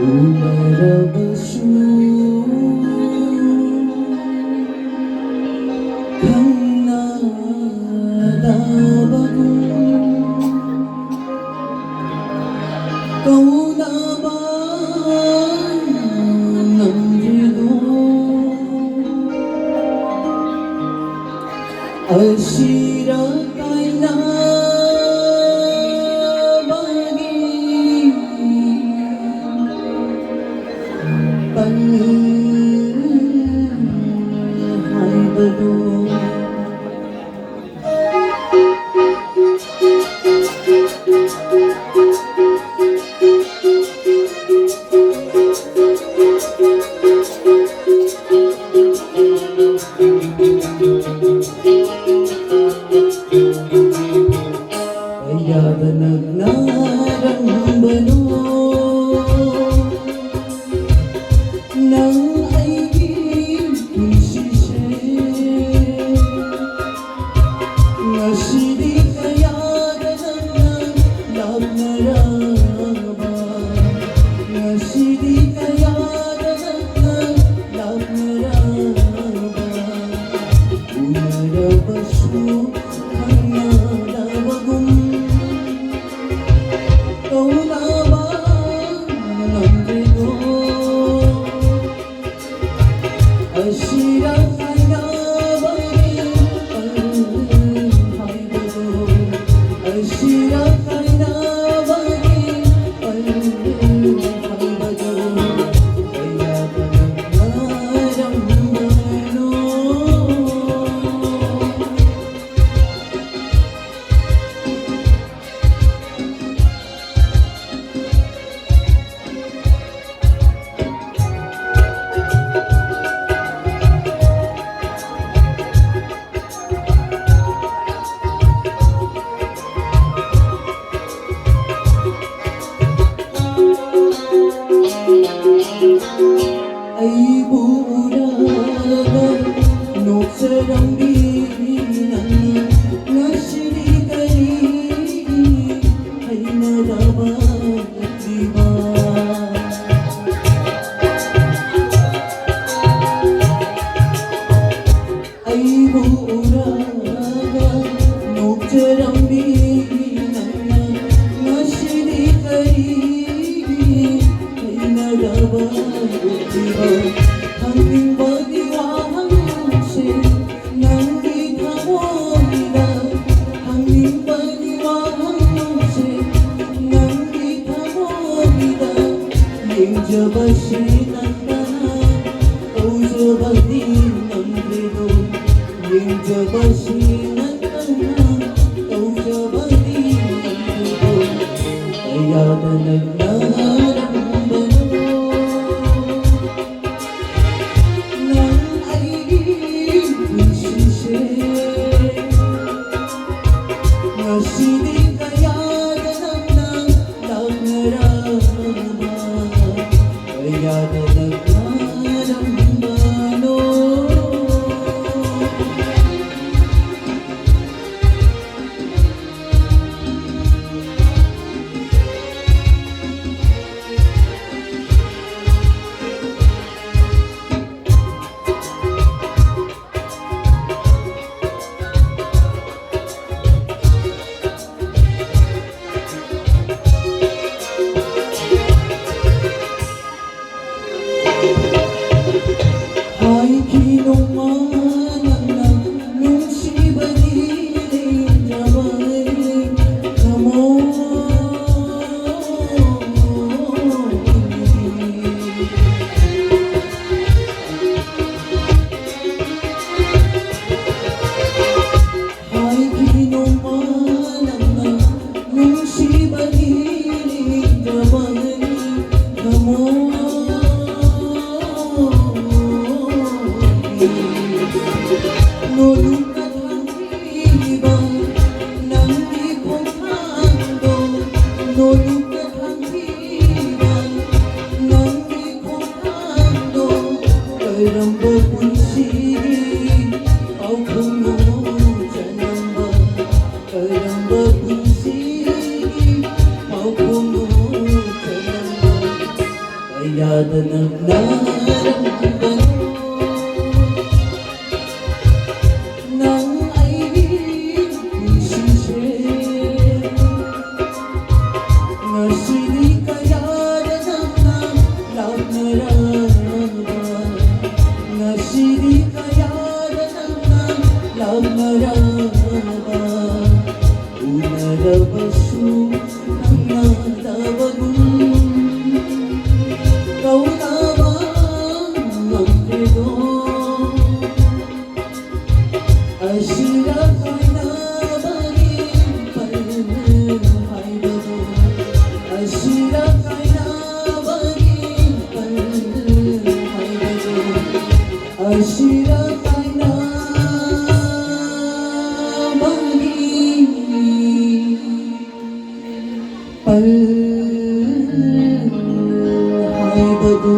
우나라바수 강나다바고 까우나바 남지도 아시라까이나 ay buraga nokserang binan nasiri kali ay nadabat diba ay buraga nokserang binan nasiri kali ay nadabat hanging baliwangse nang di tawagida hanging baliwangse nang di tawagida yung jabasin at tanan o jabatin ang rito yung jabasin at tanan o jabatin ang rito kaya na nagnaramdaman Nasili kaya ganang ng nagnaramdaman kaya na nagnaramdaman ay kinumanan ng nung sibali jamay kamo ay kinumanan ng nung sibali jamay kamo nulukat ang ibang nang di kumando nulukat ang ibang nang di kumando kay rambo punsiri au puno janamba kay rambo punsiri याद नंगनारंगनो nang ay isisye ngasili kaya ng labmaraba ngasili kaya ng labmaraba unarabasu ang natawagun kaunawang ang kredo Ashira kaina bagin palhai bado Ashira kaina bagin palhai bado Ashira kaina bagin palhai bado